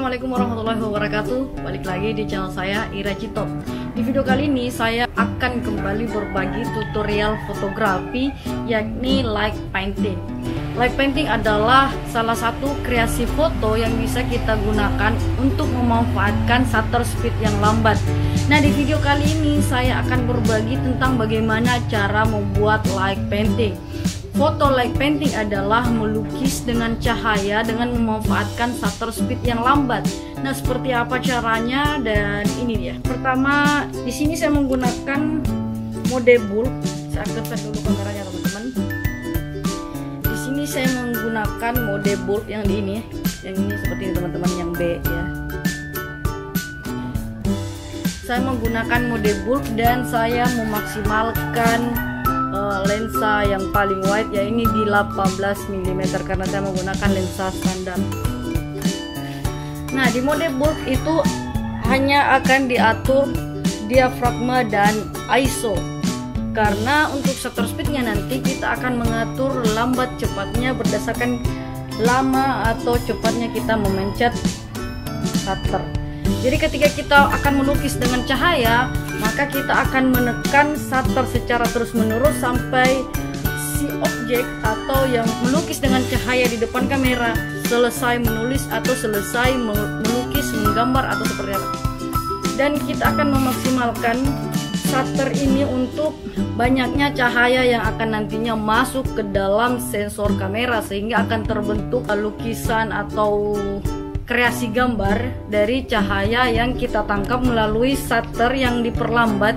Assalamualaikum warahmatullahi wabarakatuh. Balik lagi di channel saya, Ira Citop. Di video kali ini saya akan kembali berbagi tutorial fotografi, yakni light painting. Light painting adalah salah satu kreasi foto yang bisa kita gunakan untuk memanfaatkan shutter speed yang lambat. Nah, di video kali ini saya akan berbagi tentang bagaimana cara membuat light painting. Foto light painting adalah melukis dengan cahaya dengan memanfaatkan shutter speed yang lambat. Nah, seperti apa caranya? Dan ini dia. Pertama, di sini saya menggunakan mode bulb. Saya aktifkan dulu kameranya, teman-teman. Di sini saya menggunakan mode bulb yang di ini, yang ini seperti ini, teman-teman, yang B ya. Saya menggunakan mode bulb dan saya memaksimalkan lensa yang paling wide, ya ini di 18 mm karena saya menggunakan lensa standar. Nah, di mode bulb itu hanya akan diatur diafragma dan ISO, karena untuk shutter speednya nanti kita akan mengatur lambat cepatnya berdasarkan lama atau cepatnya kita memencet shutter. Jadi ketika kita akan melukis dengan cahaya, maka kita akan menekan shutter secara terus-menerus sampai si objek atau yang melukis dengan cahaya di depan kamera selesai menulis atau selesai melukis, menggambar atau seperti apa. Dan kita akan memaksimalkan shutter ini untuk banyaknya cahaya yang akan nantinya masuk ke dalam sensor kamera, sehingga akan terbentuk lukisan atau kreasi gambar dari cahaya yang kita tangkap melalui shutter yang diperlambat.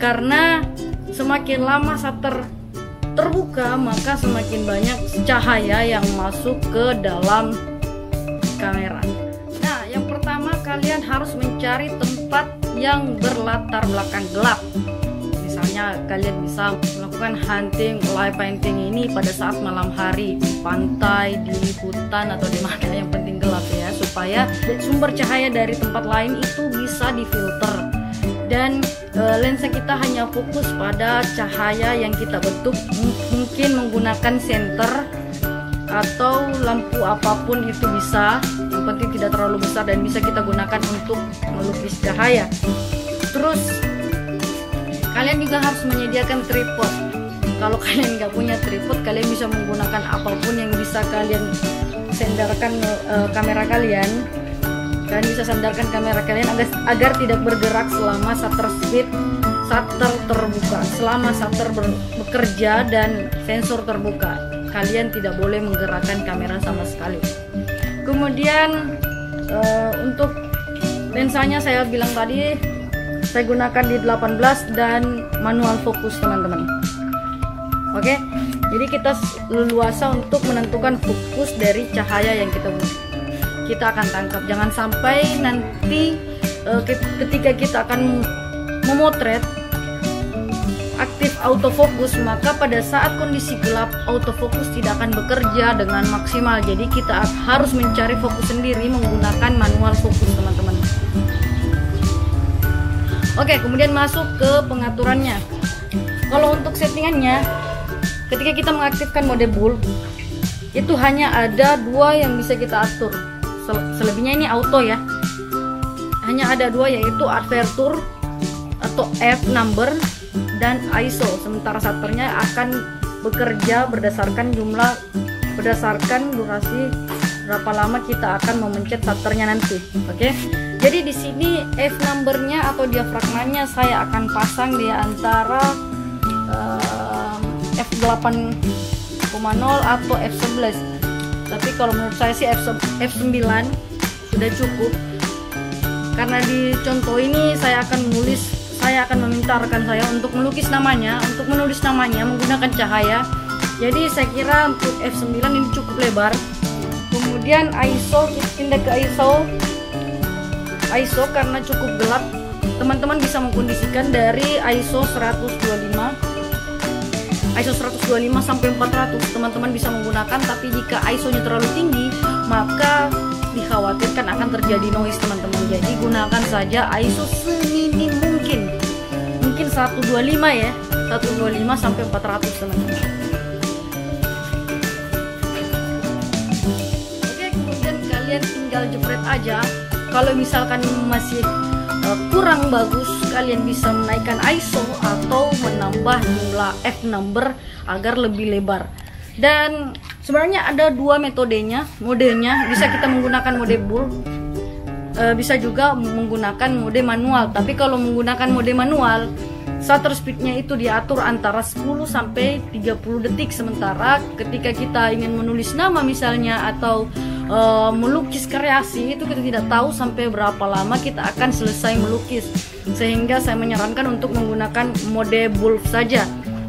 Karena semakin lama shutter terbuka, maka semakin banyak cahaya yang masuk ke dalam kamera. Nah, yang pertama kalian harus mencari tempat yang berlatar belakang gelap. Misalnya kalian bisa melakukan hunting light painting ini pada saat malam hari, pantai, di hutan atau di mana, yang penting gelap ya, supaya sumber cahaya dari tempat lain itu bisa difilter dan lensa kita hanya fokus pada cahaya yang kita bentuk, mungkin menggunakan senter atau lampu apapun itu bisa, yang penting tidak terlalu besar dan bisa kita gunakan untuk melukis cahaya. Terus kalian juga harus menyediakan tripod. Kalau kalian nggak punya tripod, kalian bisa menggunakan apapun yang bisa kalian sandarkan kamera kalian. Kalian bisa sandarkan kamera kalian agar tidak bergerak selama shutter terbuka. Selama shutter bekerja dan sensor terbuka, kalian tidak boleh menggerakkan kamera sama sekali. Kemudian untuk lensanya saya bilang tadi, saya gunakan di 18 dan manual fokus, teman-teman. Oke, jadi kita leluasa untuk menentukan fokus dari cahaya yang kita akan tangkap. Jangan sampai nanti ketika kita akan memotret aktif autofocus, maka pada saat kondisi gelap autofocus tidak akan bekerja dengan maksimal. Jadi kita harus mencari fokus sendiri menggunakan manual fokus, teman-teman. Oke, kemudian masuk ke pengaturannya. Kalau untuk settingannya, ketika kita mengaktifkan mode bulb, itu hanya ada dua yang bisa kita atur. Selebihnya ini auto ya. Hanya ada dua, yaitu aperture atau F number dan ISO. Sementara shutternya akan bekerja berdasarkan durasi berapa lama kita akan memencet shutternya nanti. Oke. Jadi di sini F numbernya atau diafragmanya saya akan pasang di antara f8,0 atau f11. Tapi kalau menurut saya sih f9 sudah cukup. Karena di contoh ini saya akan meminta rekan saya untuk melukis namanya, untuk menulis namanya menggunakan cahaya. Jadi saya kira untuk f9 ini cukup lebar. Kemudian ISO, kita pindah ke ISO karena cukup gelap, teman-teman bisa mengkondisikan dari ISO 125 sampai 400 teman-teman bisa menggunakan. Tapi jika ISO nya terlalu tinggi, maka dikhawatirkan akan terjadi noise, teman-teman. Jadi gunakan saja ISO seminim mungkin 125 ya, 125 sampai 400, teman-teman. Oke, kemudian kalian tinggal tinggal jepret aja. Kalau misalkan masih kurang bagus, kalian bisa menaikkan ISO atau menambah jumlah F number agar lebih lebar. Dan sebenarnya ada dua modenya. Bisa kita menggunakan mode bulk, bisa juga menggunakan mode manual. Tapi kalau menggunakan mode manual, shutter speednya itu diatur antara 10 sampai 30 detik. Sementara ketika kita ingin menulis nama misalnya atau melukis kreasi, itu kita tidak tahu sampai berapa lama kita akan selesai melukis. Sehingga saya menyarankan untuk menggunakan mode bulk saja.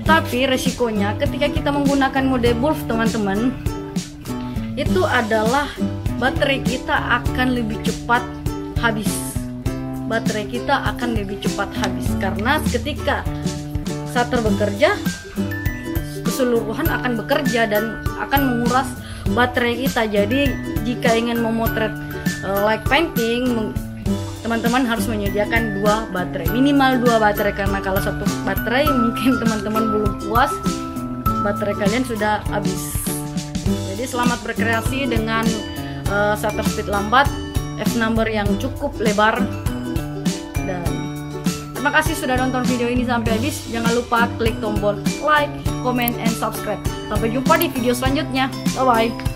Tapi resikonya ketika kita menggunakan mode bulk, teman-teman, itu adalah baterai kita akan lebih cepat habis. Baterai kita akan lebih cepat habis karena ketika shutter bekerja, keseluruhan akan bekerja dan akan menguras baterai kita. Jadi jika ingin memotret like painting, teman-teman harus menyediakan 2 baterai, minimal 2 baterai, karena kalau 1 baterai mungkin teman-teman belum puas, baterai kalian sudah habis. Jadi selamat berkreasi dengan shutter speed lambat, F number yang cukup lebar. Dan terima kasih sudah nonton video ini sampai habis. Jangan lupa klik tombol like, comment, and subscribe. Sampai jumpa di video selanjutnya. Bye bye.